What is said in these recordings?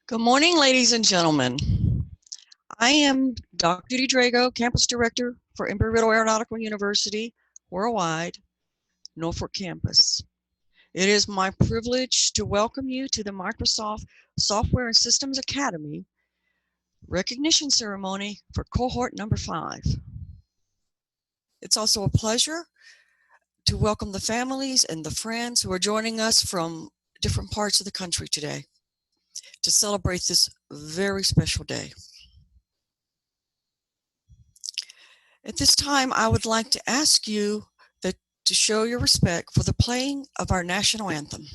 Good morning, ladies and gentlemen. I am Dr. Judy Drago, Campus Director for Embry-Riddle Aeronautical University, Worldwide, Norfolk Campus. It is my privilege to welcome you to the Microsoft Software and Systems Academy recognition ceremony for cohort number 5. It's also a pleasure to welcome the families and the friends who are joining us from different parts of the country today to celebrate this very special day. At this time, I would like to ask you to show your respect for the playing of our national anthem.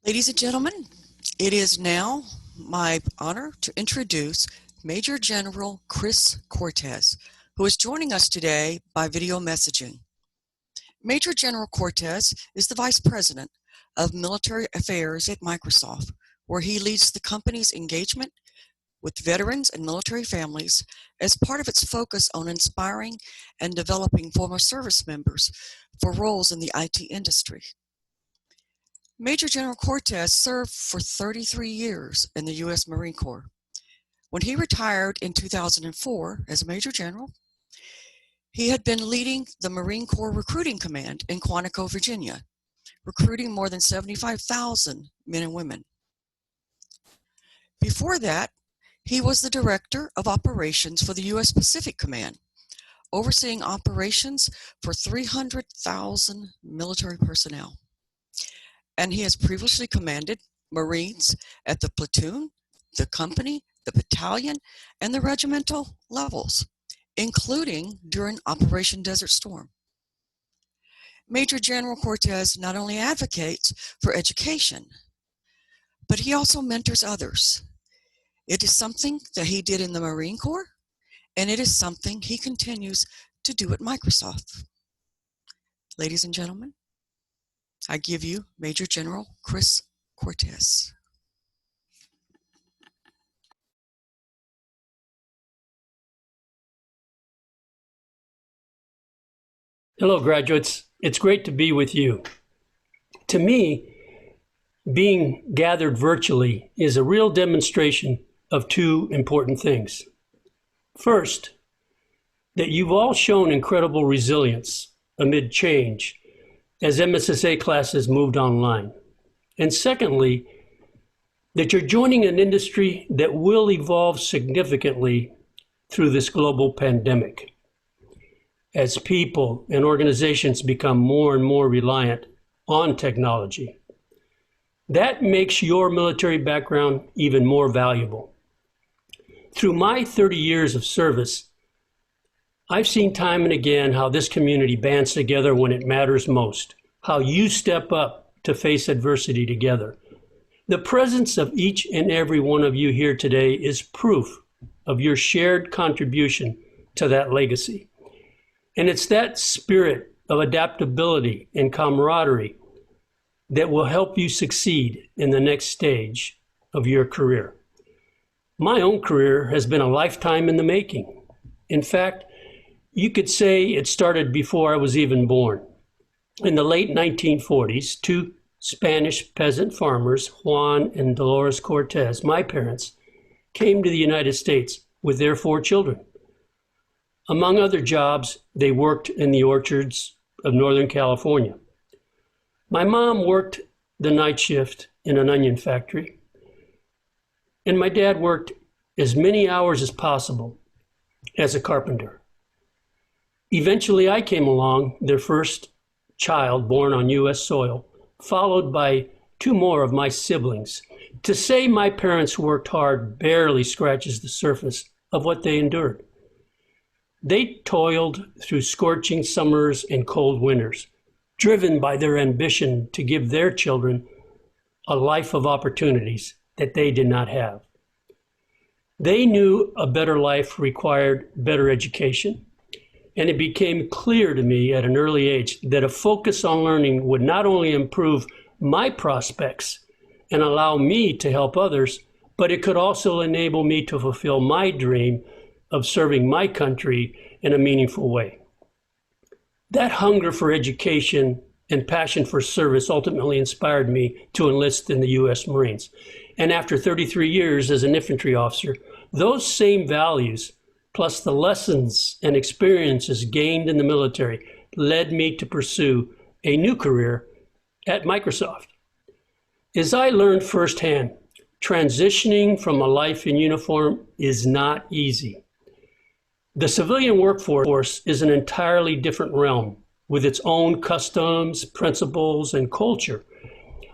Ladies and gentlemen, it is now my honor to introduce Major General Chris Cortez, who is joining us today by video messaging. Major General Cortez is the Vice President of Military Affairs at Microsoft, where he leads the company's engagement with veterans and military families as part of its focus on inspiring and developing former service members for roles in the IT industry. Major General Cortez served for 33 years in the U.S. Marine Corps. When he retired in 2004 as a Major General, he had been leading the Marine Corps Recruiting Command in Quantico, Virginia, recruiting more than 75,000 men and women. Before that, he was the Director of Operations for the U.S. Pacific Command, overseeing operations for 300,000 military personnel. And he has previously commanded Marines at the platoon, the company, the battalion, and the regimental levels, including during Operation Desert Storm. Major General Cortez not only advocates for education, but he also mentors others. It is something that he did in the Marine Corps, and it is something he continues to do at Microsoft. Ladies and gentlemen, I give you Major General Chris Cortez. Hello, graduates. It's great to be with you. To me, being gathered virtually is a real demonstration of two important things. First, that you've all shown incredible resilience amid change as MSSA classes moved online. And secondly, that you're joining an industry that will evolve significantly through this global pandemic. As people and organizations become more and more reliant on technology. That makes your military background even more valuable. Through my 30 years of service, I've seen time and again how this community bands together when it matters most, how you step up to face adversity together. The presence of each and every one of you here today is proof of your shared contribution to that legacy. And it's that spirit of adaptability and camaraderie that will help you succeed in the next stage of your career. My own career has been a lifetime in the making. In fact, you could say it started before I was even born. In the late 1940s, two Spanish peasant farmers, Juan and Dolores Cortez, my parents, came to the United States with their 4 children. Among other jobs, they worked in the orchards of Northern California. My mom worked the night shift in an onion factory, and my dad worked as many hours as possible as a carpenter. Eventually, I came along, their first child born on U.S. soil, followed by 2 more of my siblings. To say my parents worked hard barely scratches the surface of what they endured. They toiled through scorching summers and cold winters, driven by their ambition to give their children a life of opportunities that they did not have. They knew a better life required better education, and it became clear to me at an early age that a focus on learning would not only improve my prospects and allow me to help others, but it could also enable me to fulfill my dream of serving my country in a meaningful way. That hunger for education and passion for service ultimately inspired me to enlist in the U.S. Marines. And after 33 years as an infantry officer, those same values, plus the lessons and experiences gained in the military, led me to pursue a new career at Microsoft. As I learned firsthand, transitioning from a life in uniform is not easy. The civilian workforce is an entirely different realm with its own customs, principles, and culture.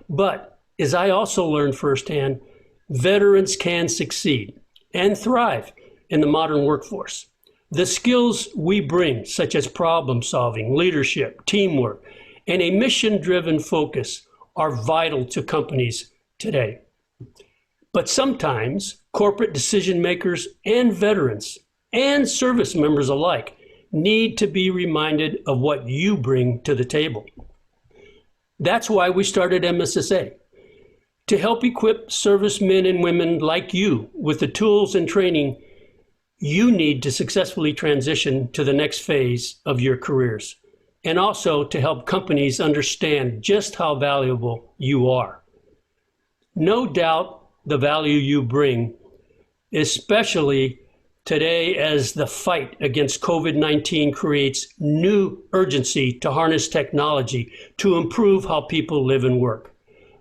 But as I also learned firsthand, veterans can succeed and thrive in the modern workforce. The skills we bring, such as problem solving, leadership, teamwork, and a mission-driven focus, are vital to companies today. But sometimes corporate decision makers and veterans and service members alike need to be reminded of what you bring to the table. That's why we started MSSA, to help equip servicemen and women like you with the tools and training you need to successfully transition to the next phase of your careers, and also to help companies understand just how valuable you are. No doubt the value you bring, especially today as the fight against COVID-19 creates new urgency to harness technology to improve how people live and work.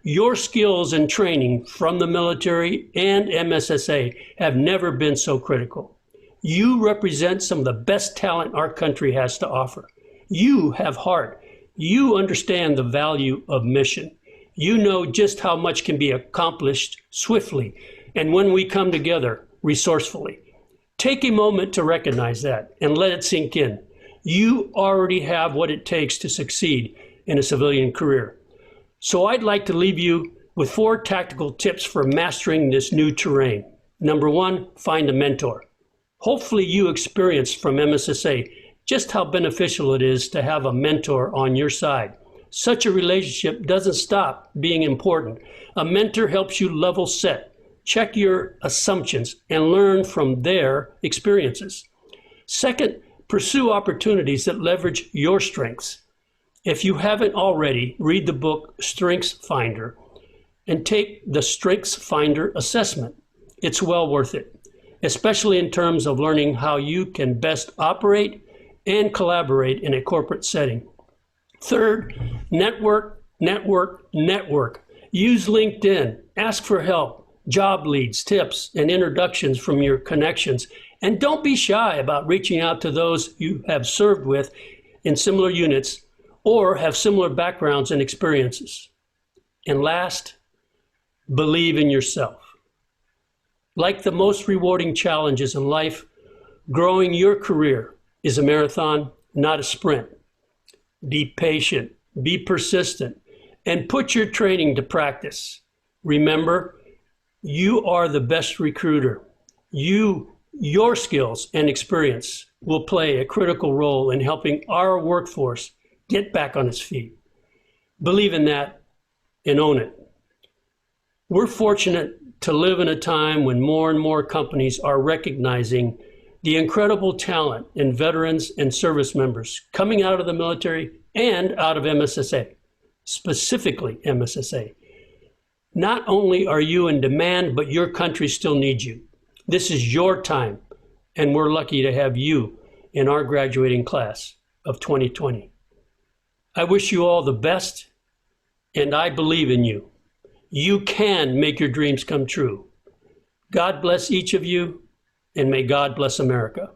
Your skills and training from the military and MSSA have never been so critical. You represent some of the best talent our country has to offer. You have heart. You understand the value of mission. You know just how much can be accomplished swiftly, and when we come together, resourcefully. Take a moment to recognize that and let it sink in. You already have what it takes to succeed in a civilian career. So I'd like to leave you with 4 tactical tips for mastering this new terrain. Number 1, find a mentor. Hopefully you experienced from MSSA just how beneficial it is to have a mentor on your side. Such a relationship doesn't stop being important. A mentor helps you level set, check your assumptions, and learn from their experiences. Second, pursue opportunities that leverage your strengths. If you haven't already, read the book Strengths Finder and take the Strengths Finder assessment. It's well worth it, especially in terms of learning how you can best operate and collaborate in a corporate setting. Third, network, network, network. Use LinkedIn, ask for help, job leads, tips, and introductions from your connections. And don't be shy about reaching out to those you have served with in similar units or have similar backgrounds and experiences. And last, believe in yourself. Like the most rewarding challenges in life, growing your career is a marathon, not a sprint. Be patient, be persistent, and put your training to practice. Remember, you are the best recruiter. Your skills and experience will play a critical role in helping our workforce get back on its feet. Believe in that and own it. We're fortunate to live in a time when more and more companies are recognizing the incredible talent in veterans and service members coming out of the military and out of MSSA, specifically MSSA. Not only are you in demand, but your country still needs you. This is your time, and we're lucky to have you in our graduating class of 2020. I wish you all the best, and I believe in you. You can make your dreams come true. God bless each of you, and may God bless America.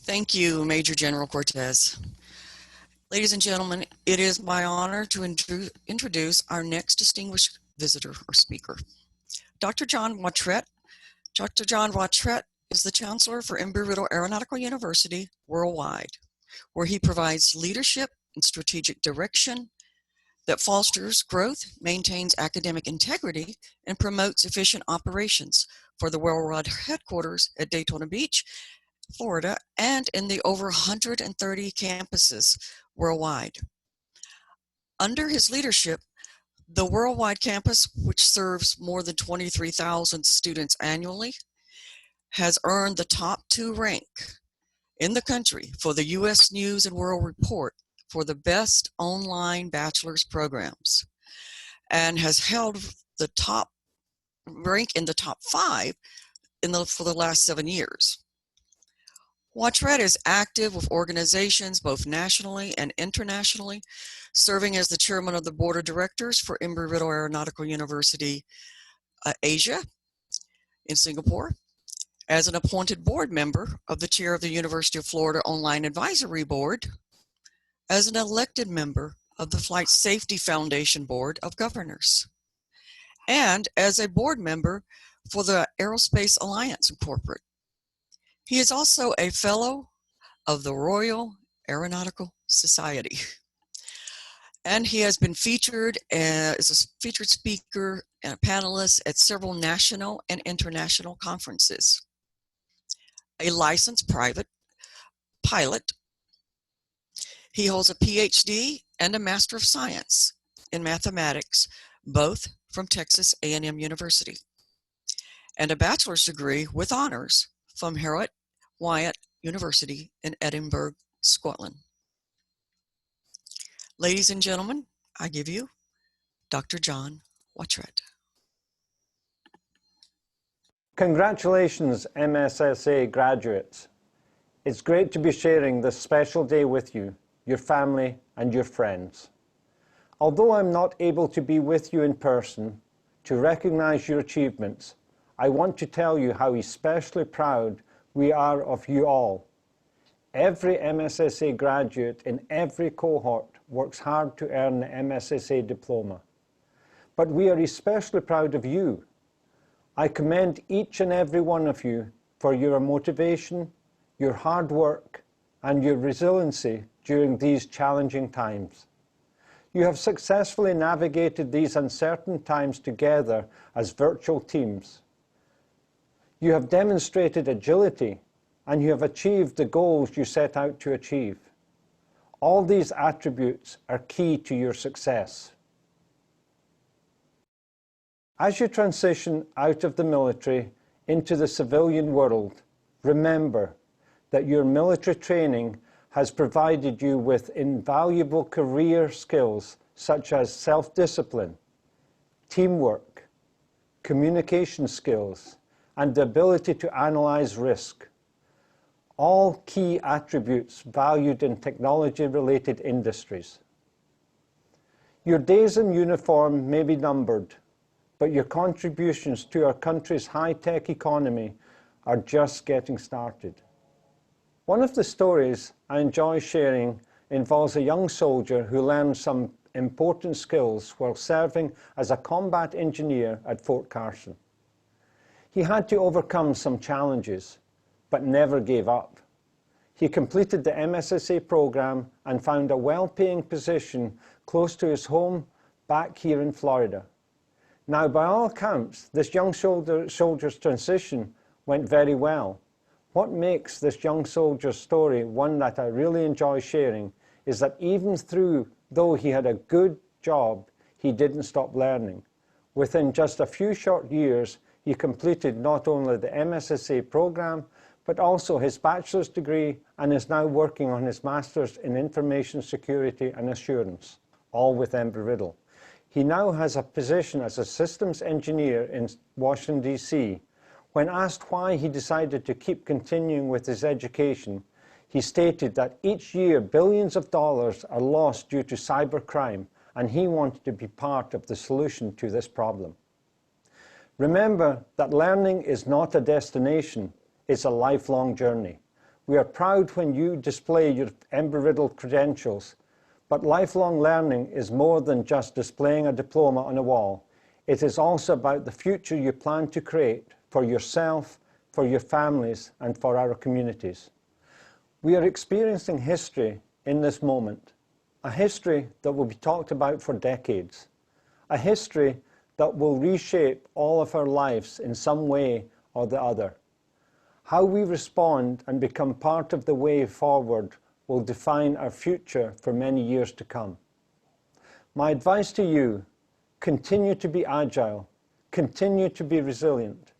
Thank you, Major General Cortez. Ladies and gentlemen, it is my honor to introduce our next distinguished visitor or speaker, Dr. John Watrette. Dr. John Watrette is the Chancellor for Embry-Riddle Aeronautical University worldwide, where he provides leadership and strategic direction that fosters growth, maintains academic integrity, and promotes efficient operations for the worldwide headquarters at Daytona Beach, Florida, and in the over 130 campuses worldwide. Under his leadership, the worldwide campus, which serves more than 23,000 students annually, has earned the top 2 rank in the country for the U.S. News and World Report for the best online bachelor's programs, and has held the top rank in the top 5 for the last 7 years. Watrette is active with organizations both nationally and internationally, serving as the chairman of the board of directors for Embry-Riddle Aeronautical University Asia in Singapore, as an appointed board member of the chair of the University of Florida Online Advisory Board, as an elected member of the Flight Safety Foundation Board of Governors, and as a board member for the Aerospace Alliance Incorporated. He is also a fellow of the Royal Aeronautical Society, and he has been featured as a featured speaker and a panelist at several national and international conferences. A licensed private pilot, he holds a PhD and a Master of Science in Mathematics, both from Texas A&M University, and a bachelor's degree with honors from Harriet Wyatt University in Edinburgh, Scotland. Ladies and gentlemen, I give you Dr. John Watrette. Congratulations, MSSA graduates. It's great to be sharing this special day with you, your family, and your friends. Although I'm not able to be with you in person to recognize your achievements, I want to tell you how especially proud we are of you all. Every MSSA graduate in every cohort works hard to earn the MSSA diploma. But we are especially proud of you. I commend each and every one of you for your motivation, your hard work, and your resiliency during these challenging times. You have successfully navigated these uncertain times together as virtual teams. You have demonstrated agility, and you have achieved the goals you set out to achieve. All these attributes are key to your success. As you transition out of the military into the civilian world, remember that your military training has provided you with invaluable career skills such as self-discipline, teamwork, communication skills, and the ability to analyze risk. All key attributes valued in technology-related industries. Your days in uniform may be numbered, but your contributions to our country's high-tech economy are just getting started. One of the stories I enjoy sharing involves a young soldier who learned some important skills while serving as a combat engineer at Fort Carson. He had to overcome some challenges, but never gave up. He completed the MSSA program and found a well-paying position close to his home back here in Florida. Now, by all accounts, this young soldier's transition went very well. What makes this young soldier's story one that I really enjoy sharing is that even though he had a good job, he didn't stop learning. Within just a few short years, he completed not only the MSSA program, but also his bachelor's degree and is now working on his master's in information security and assurance, all with Embry-Riddle. He now has a position as a systems engineer in Washington, D.C. When asked why he decided to keep continuing with his education, he stated that each year billions of dollars are lost due to cybercrime, and he wanted to be part of the solution to this problem. Remember that learning is not a destination, it's a lifelong journey. We are proud when you display your Embry-Riddle credentials, but lifelong learning is more than just displaying a diploma on a wall. It is also about the future you plan to create for yourself, for your families, and for our communities. We are experiencing history in this moment, a history that will be talked about for decades, a history that will reshape all of our lives in some way or the other. How we respond and become part of the way forward will define our future for many years to come. My advice to you, continue to be agile, continue to be resilient,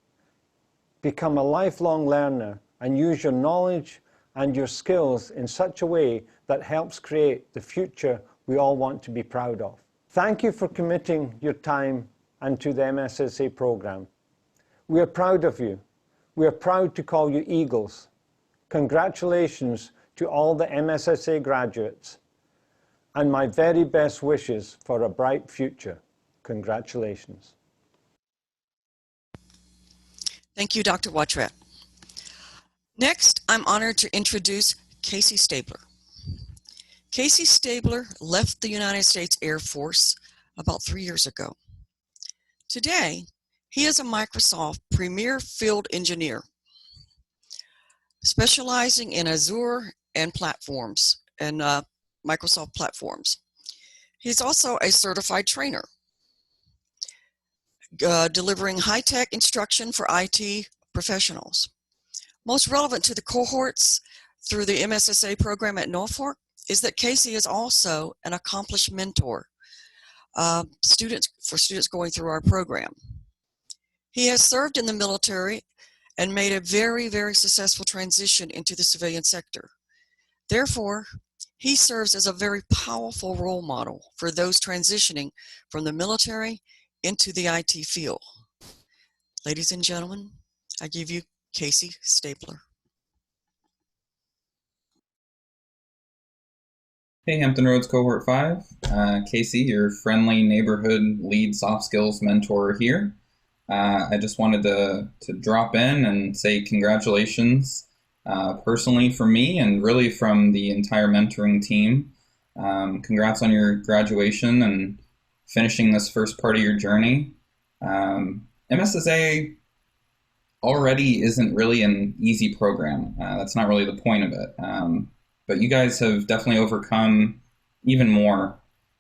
become a lifelong learner, and use your knowledge and your skills in such a way that helps create the future we all want to be proud of. Thank you for committing your time and to the MSSA program. We are proud of you. We are proud to call you Eagles. Congratulations to all the MSSA graduates, and my very best wishes for a bright future. Congratulations. Thank you, Dr. Watrat. Next, I'm honored to introduce Casey Stabler. Casey Stabler left the United States Air Force about 3 years ago. Today, he is a Microsoft Premier Field Engineer, specializing in Azure and platforms and Microsoft platforms. He's also a certified trainer, delivering high-tech instruction for IT professionals. Most relevant to the cohorts through the MSSA program at Norfolk is that Casey is also an accomplished mentor for students going through our program. He has served in the military and made a very, very successful transition into the civilian sector. Therefore, he serves as a very powerful role model for those transitioning from the military into the IT field. Ladies and gentlemen, I give you Casey Stabler. Hey, Hampton Roads Cohort 5. Casey, your friendly neighborhood lead soft skills mentor here. I just wanted to drop in and say congratulations personally from me and really from the entire mentoring team. Congrats on your graduation and finishing this first part of your journey. MSSA already isn't really an easy program. That's not really the point of it. But you guys have definitely overcome even more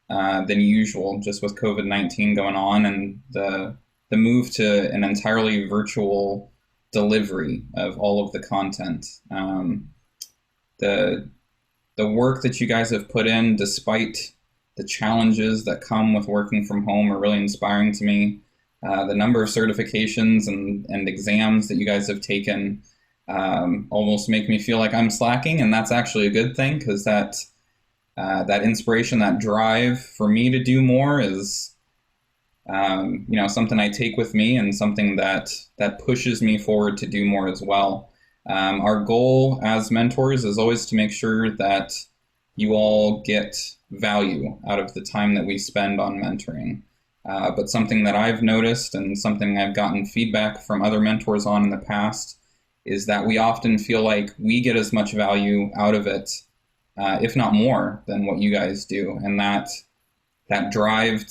than usual, just with COVID-19 going on and the move to an entirely virtual delivery of all of the content. The the work that you guys have put in, despite the challenges that come with working from home, are really inspiring to me. The number of certifications and exams that you guys have taken almost make me feel like I'm slacking, and that's actually a good thing, because that inspiration, that drive for me to do more is something I take with me, and something that pushes me forward to do more as well. Our goal as mentors is always to make sure that you all get value out of the time that we spend on mentoring. But something that I've noticed, and something I've gotten feedback from other mentors on in the past, is that we often feel like we get as much value out of it, if not more, than what you guys do. And that drive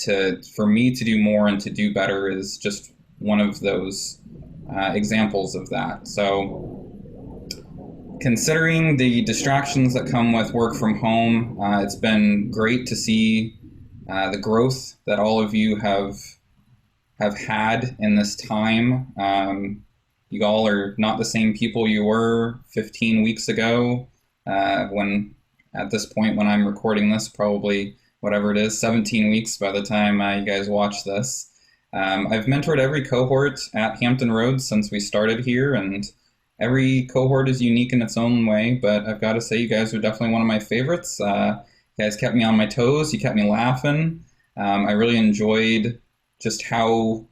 for me to do more and to do better is just one of those examples of that. So, considering the distractions that come with work from home, it's been great to see the growth that all of you have had in this time. You all are not the same people you were 15 weeks ago, when at this point when I'm recording this, probably whatever it is, 17 weeks by the time you guys watch this. I've mentored every cohort at Hampton Roads since we started here, and every cohort is unique in its own way, but I've got to say you guys are definitely one of my favorites. You guys kept me on my toes, you kept me laughing. I really enjoyed just how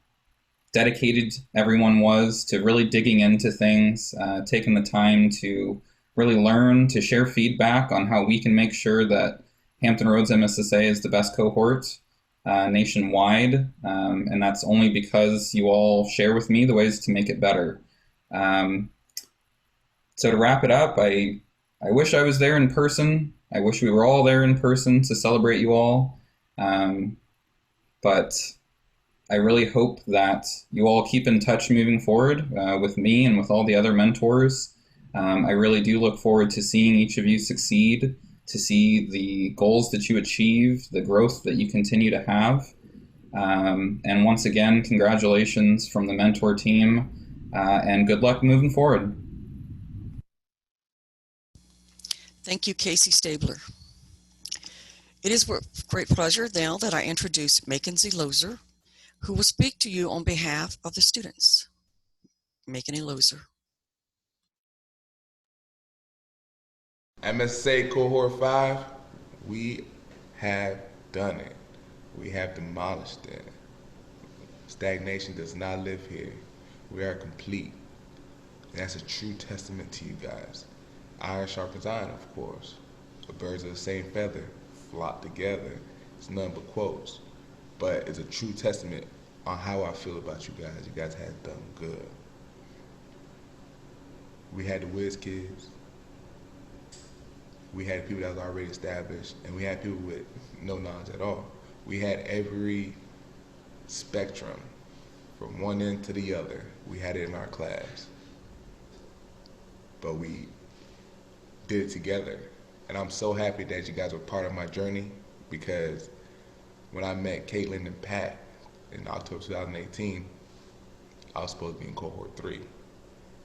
dedicated everyone was to really digging into things, taking the time to really learn, to share feedback on how we can make sure that Hampton Roads MSSA is the best cohort nationwide, and that's only because you all share with me the ways to make it better. So to wrap it up, I wish I was there in person. I wish we were all there in person to celebrate you all. But I really hope that you all keep in touch moving forward with me and with all the other mentors. I really do look forward to seeing each of you succeed, to see the goals that you achieve, the growth that you continue to have. And once again, congratulations from the mentor team, and good luck moving forward. Thank you, Casey Stabler. It is with great pleasure now that I introduce Mackenzie Loser, who will speak to you on behalf of the students. Mackenzie Loser. MSSA Cohort 5, we have done it. We have demolished it. Stagnation does not live here. We are complete. And that's a true testament to you guys. Iron sharpens iron, of course. The birds of the same feather flock together. It's none but quotes. But it's a true testament on how I feel about you guys. You guys have done good. We had the whiz kids. We had people that was already established, and we had people with no knowledge at all. We had every spectrum from one end to the other. We had it in our class. But we did it together. And I'm so happy that you guys were part of my journey, because when I met Caitlin and Pat in October 2018, I was supposed to be in Cohort 3.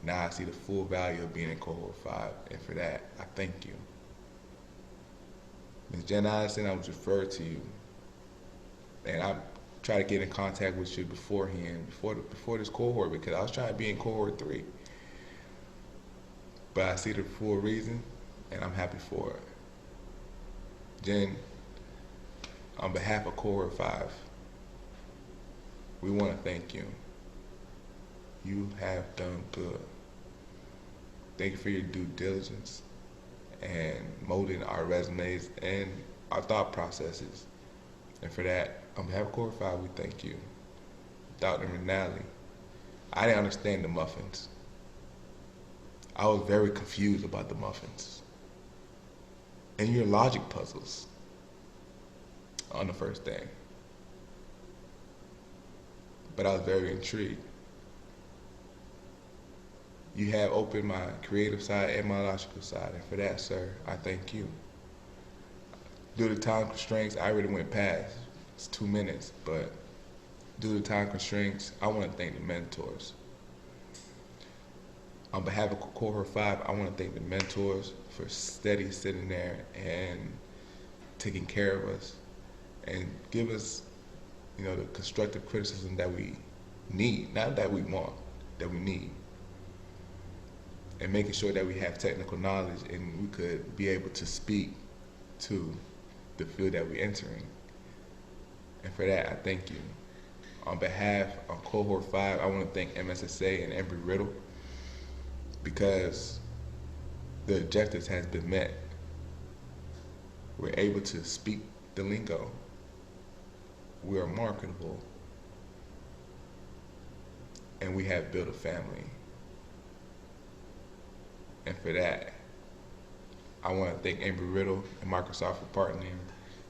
Now I see the full value of being in Cohort 5, and for that, I thank you. Ms. Jen Addison, I was referred to you, and I tried to get in contact with you beforehand, before this cohort, because I was trying to be in Cohort 3. But I see the full reason, and I'm happy for it. Jen, on behalf of Cohort 5, we want to thank you. You have done good. Thank you for your due diligence and molding our resumes and our thought processes. And for that, on behalf of Cohort 5, we thank you. Dr. McNally, I didn't understand the muffins. I was very confused about the muffins and your logic puzzles on the first day. But I was very intrigued. You have opened my creative side and my logical side, and for that, sir, I thank you. Due to time constraints, I already went past. It's 2 minutes, but due to time constraints, I want to thank the mentors. On behalf of Cohort 5, I want to thank the mentors for steady sitting there and taking care of us and give us, the constructive criticism that we need, not that we want, that we need. And making sure that we have technical knowledge and we could be able to speak to the field that we're entering. And for that, I thank you. On behalf of Cohort 5, I want to thank MSSA and Embry-Riddle because the objectives has been met. We're able to speak the lingo. We are marketable. And we have built a family. And for that, I want to thank Embry-Riddle and Microsoft for partnering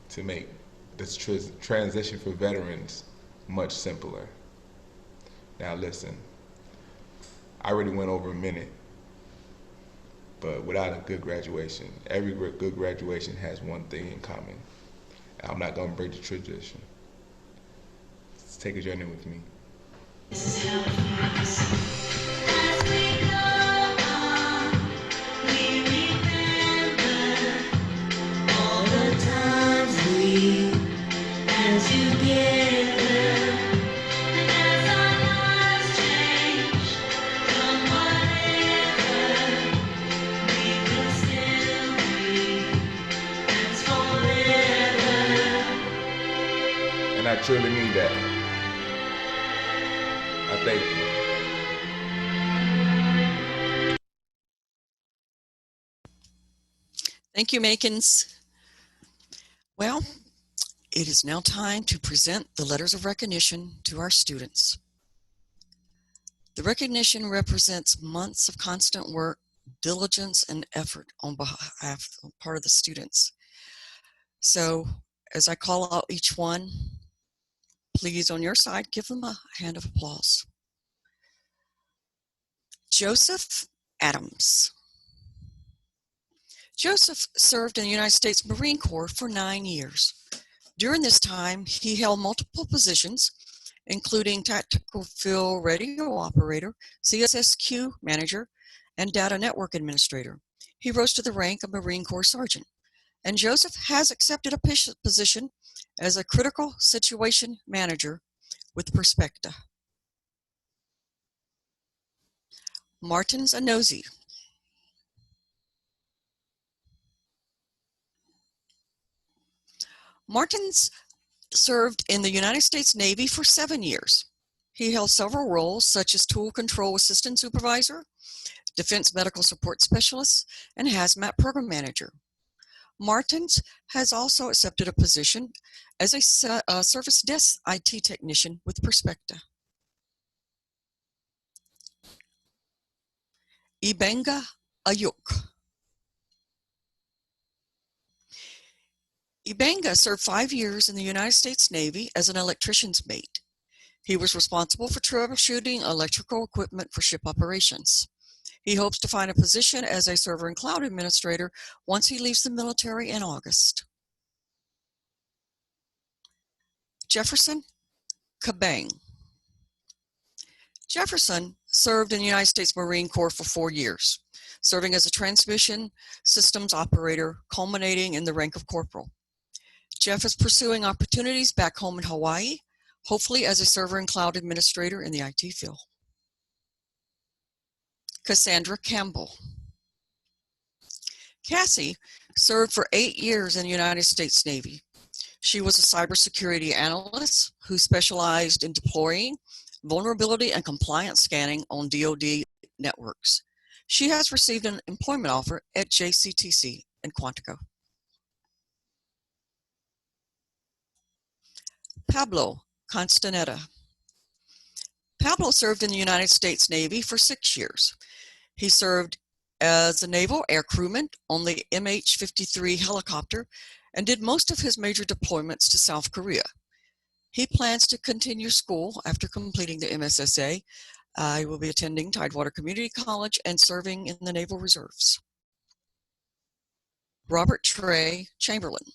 to make this transition for veterans much simpler. Now listen, I already went over a minute, but without a good graduation, every good graduation has one thing in common. I'm not going to break the tradition. Let's take a journey with me. This is how it feels. As we go on, we remember all the times we had together. And as our lives change from whatever, we will still be friends forever. And I truly mean that. I thank you. Thank you, Makins. Well, it is now time to present the letters of recognition to our students. The recognition represents months of constant work, diligence, and effort on part of the students. So as I call out each one, please on your side, give them a hand of applause. Joseph Adams. Joseph served in the United States Marine Corps for 9 years. During this time, he held multiple positions, including Tactical Field Radio Operator, CSSQ Manager, and Data Network Administrator. He rose to the rank of Marine Corps Sergeant. And Joseph has accepted a position as a Critical Situation Manager with Perspecta. Martins Anozi. Martins served in the United States Navy for 7 years. He held several roles such as Tool Control Assistant Supervisor, Defense Medical Support Specialist, and Hazmat Program Manager. Martins has also accepted a position as a Service Desk IT Technician with Perspecta. Ibenga Ayuk. Ibenga served 5 years in the United States Navy as an electrician's mate. He was responsible for troubleshooting electrical equipment for ship operations. He hopes to find a position as a server and cloud administrator once he leaves the military in August. Jefferson Kabang. Jefferson served in the United States Marine Corps for 4 years, serving as a transmission systems operator, culminating in the rank of corporal. Jeff is pursuing opportunities back home in Hawaii, hopefully as a server and cloud administrator in the IT field. Cassandra Campbell. Cassie served for 8 years in the United States Navy. She was a cybersecurity analyst who specialized in deploying vulnerability and compliance scanning on DoD networks. She has received an employment offer at JCTC in Quantico. Pablo Constaneta. Pablo served in the United States Navy for 6 years. He served as a naval air crewman on the MH-53 helicopter and did most of his major deployments to South Korea. He plans to continue school after completing the MSSA I will be attending Tidewater Community College and serving in the Naval Reserves. Robert Trey Chamberlain.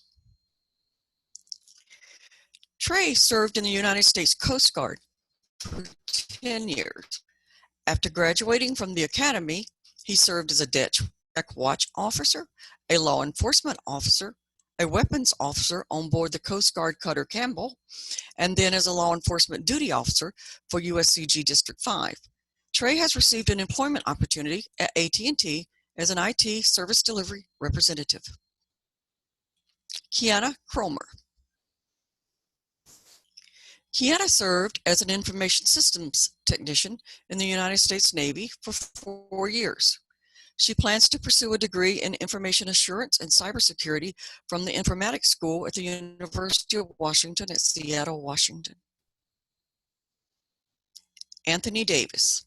Trey served in the United States Coast Guard for 10 years. After graduating from the academy, he served as a deck watch officer, a law enforcement officer, a weapons officer on board the Coast Guard cutter Campbell, and then as a law enforcement duty officer for USCG District 5. Trey has received an employment opportunity at AT&T as an IT service delivery representative. Kiana Cromer. Kiana served as an information systems technician in the United States Navy for 4 years. She plans to pursue a degree in information assurance and cybersecurity from the Informatics School at the University of Washington at Seattle, Washington. Anthony Davis.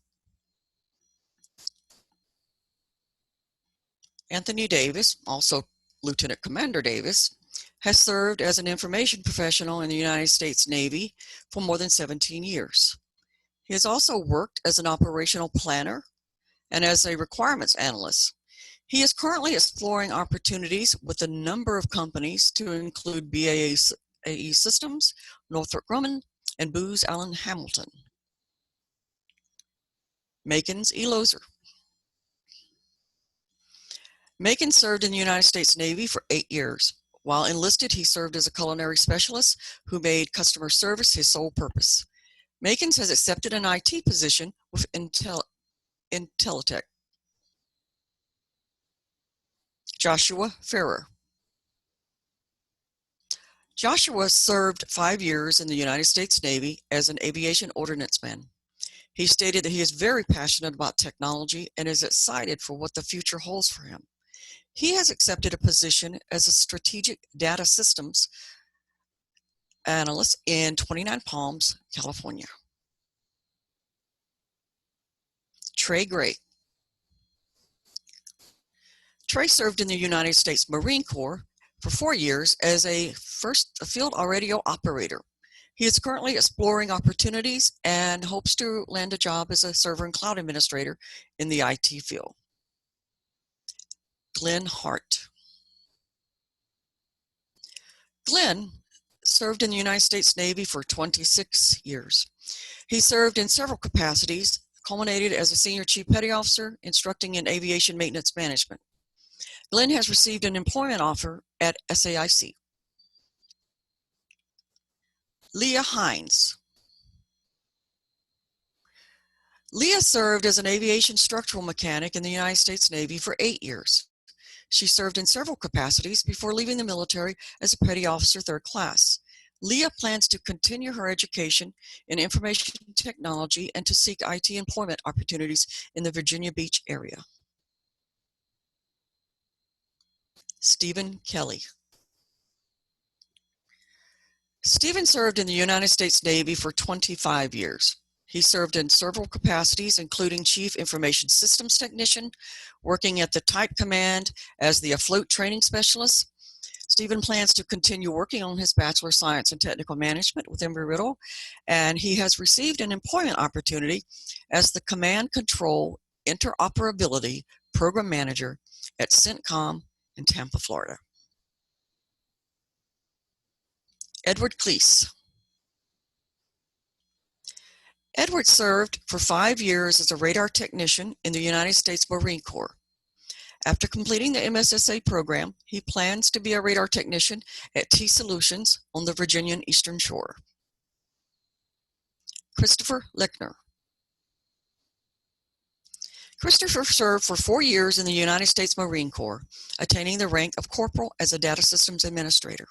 Anthony Davis, also Lieutenant Commander Davis, has served as an information professional in the United States Navy for more than 17 years. He has also worked as an operational planner and as a requirements analyst. He is currently exploring opportunities with a number of companies to include BAE Systems, Northrop Grumman, and Booz Allen Hamilton. Makins E. Lozer. Makins served in the United States Navy for 8 years. While enlisted, he served as a culinary specialist who made customer service his sole purpose. Makins has accepted an IT position with Intelitech. Joshua Ferrer. Joshua served 5 years in the United States Navy as an aviation ordnanceman. He stated that he is very passionate about technology and is excited for what the future holds for him. He has accepted a position as a strategic data systems analyst in 29 Palms, California. Trey Gray. Trey served in the United States Marine Corps for 4 years as a field radio operator. He is currently exploring opportunities and hopes to land a job as a server and cloud administrator in the IT field. Glenn Hart. Glenn served in the United States Navy for 26 years. He served in several capacities, culminated as a senior chief petty officer, instructing in aviation maintenance management. Glenn has received an employment offer at SAIC. Leah Hines. Leah served as an aviation structural mechanic in the United States Navy for 8 years. She served in several capacities before leaving the military as a petty officer 3rd class. Leah plans to continue her education in information technology and to seek IT employment opportunities in the Virginia Beach area. Stephen Kelly. Stephen served in the United States Navy for 25 years. He served in several capacities, including Chief Information Systems Technician, working at the Type Command as the Afloat Training Specialist. Stephen plans to continue working on his Bachelor of Science in Technical Management with Embry-Riddle, and he has received an employment opportunity as the Command Control Interoperability Program Manager at CENTCOM in Tampa, Florida. Edward Cleese. Edward served for 5 years as a radar technician in the United States Marine Corps. After completing the MSSA program, he plans to be a radar technician at T Solutions on the Virginian Eastern Shore. Christopher Lechner. Christopher served for 4 years in the United States Marine Corps, attaining the rank of corporal as a data systems administrator.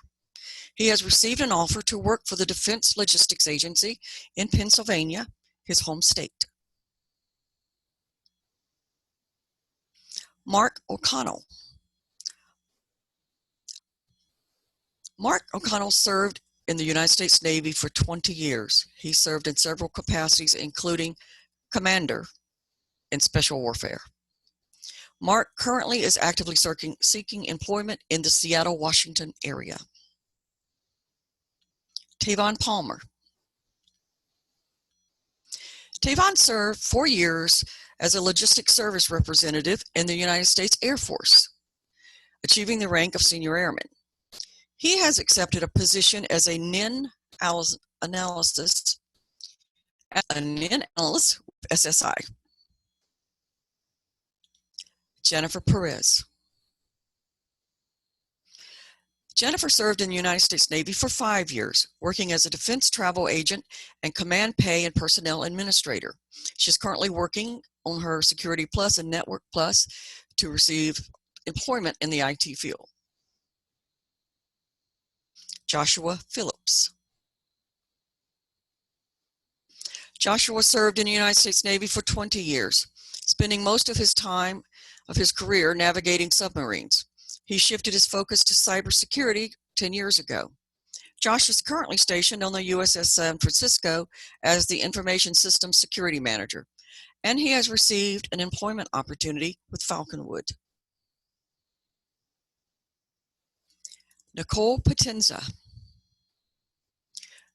He has received an offer to work for the Defense Logistics Agency in Pennsylvania, his home state. Mark O'Connell. Mark O'Connell served in the United States Navy for 20 years. He served in several capacities, including commander in special warfare. Mark currently is actively seeking employment in the Seattle, Washington area. Tavon Palmer. Tavon served 4 years as a logistics service representative in the United States Air Force, achieving the rank of senior airman. He has accepted a position as a NIN analyst with SSI. Jennifer Perez. Jennifer served in the United States Navy for 5 years, working as a defense travel agent and command pay and personnel administrator. She's currently working on her Security Plus and Network Plus to receive employment in the IT field. Joshua Phillips. Joshua served in the United States Navy for 20 years, spending most of his time of his career navigating submarines. He shifted his focus to cybersecurity 10 years ago. Josh is currently stationed on the USS San Francisco as the Information Systems Security Manager, and he has received an employment opportunity with Falconwood. Nicole Potenza.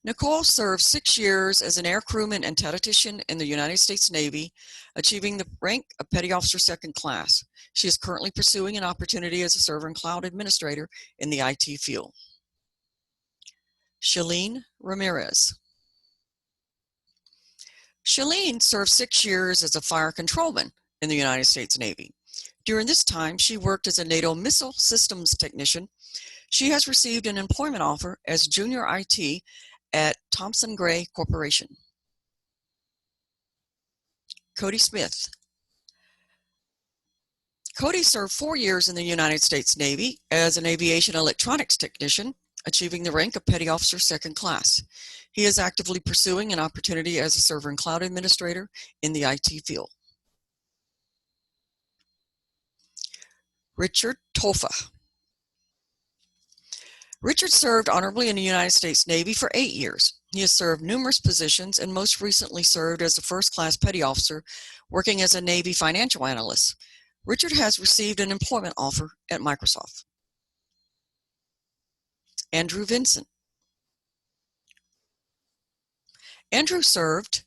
Nicole served 6 years as an air crewman and tactician in the United States Navy, achieving the rank of Petty Officer Second Class. She is currently pursuing an opportunity as a server and cloud administrator in the IT field. Shalene Ramirez. Shalene served 6 years as a fire controlman in the United States Navy. During this time, she worked as a NATO missile systems technician. She has received an employment offer as junior IT at Thomson Gray Corporation. Cody Smith. Cody served 4 years in the United States Navy as an aviation electronics technician, achieving the rank of Petty Officer Second Class. He is actively pursuing an opportunity as a server and cloud administrator in the IT field. Richard Tolfa. Richard served honorably in the United States Navy for 8 years. He has served numerous positions and most recently served as a first-class petty officer, working as a Navy financial analyst. Richard has received an employment offer at Microsoft. Andrew Vincent. Andrew served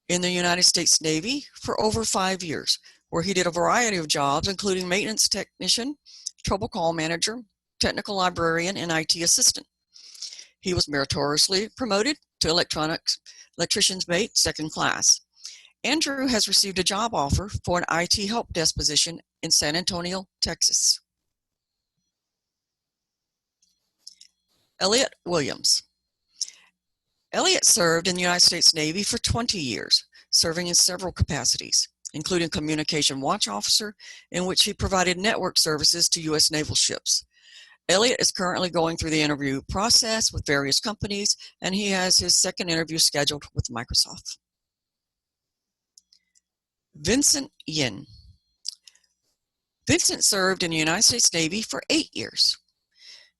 in the United States Navy for over 5 years, where he did a variety of jobs, including maintenance technician, trouble call manager, technical librarian, and IT assistant. He was meritoriously promoted to electrician's mate second class. Andrew has received a job offer for an IT help desk position in San Antonio, Texas. Elliot Williams. Elliot served in the United States Navy for 20 years, serving in several capacities, including Communication Watch Officer, in which he provided network services to U.S. naval ships. Elliot is currently going through the interview process with various companies, and he has his second interview scheduled with Microsoft. Vincent Yin. Vincent served in the United States Navy for 8 years.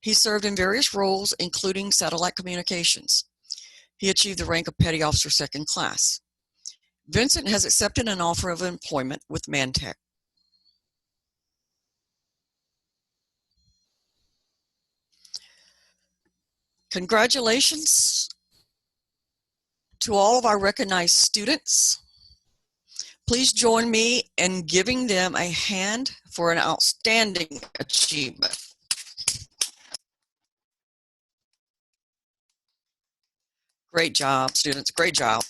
He served in various roles, including satellite communications. He achieved the rank of Petty Officer Second Class. Vincent has accepted an offer of employment with Mantech. Congratulations to all of our recognized students. Please join me in giving them a hand for an outstanding achievement. Great job, students, great job.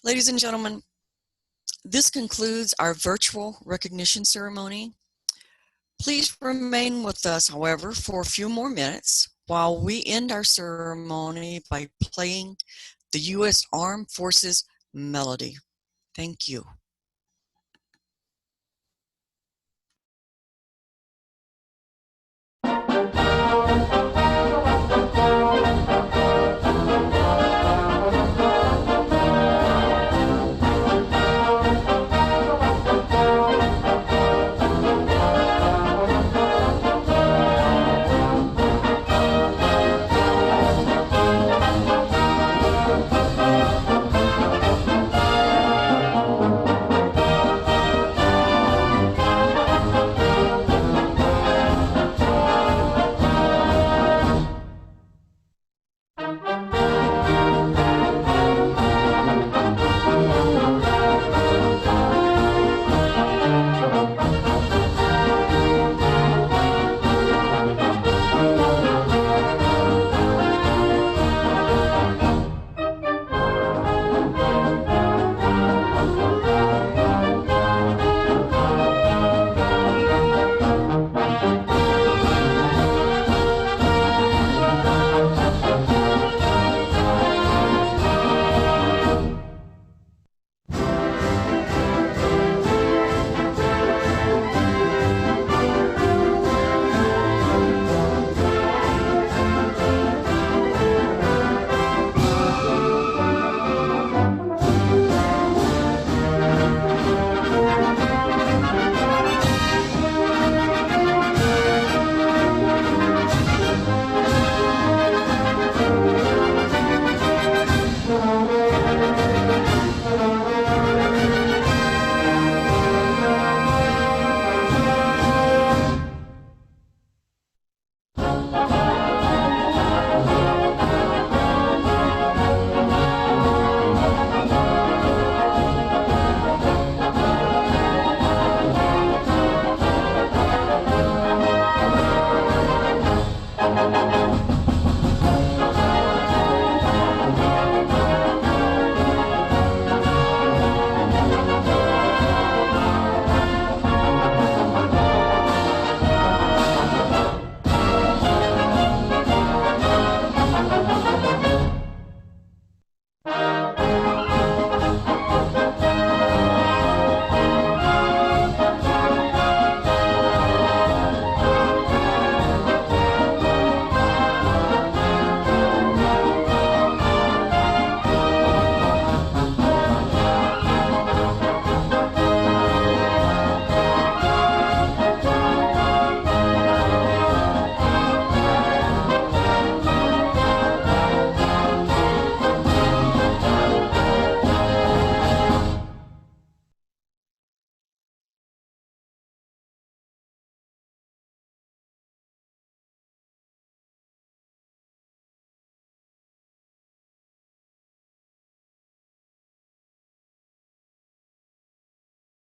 Ladies and gentlemen, this concludes our virtual recognition ceremony. Please remain with us, however, for a few more minutes while we end our ceremony by playing the U.S. Armed Forces Melody. Thank you.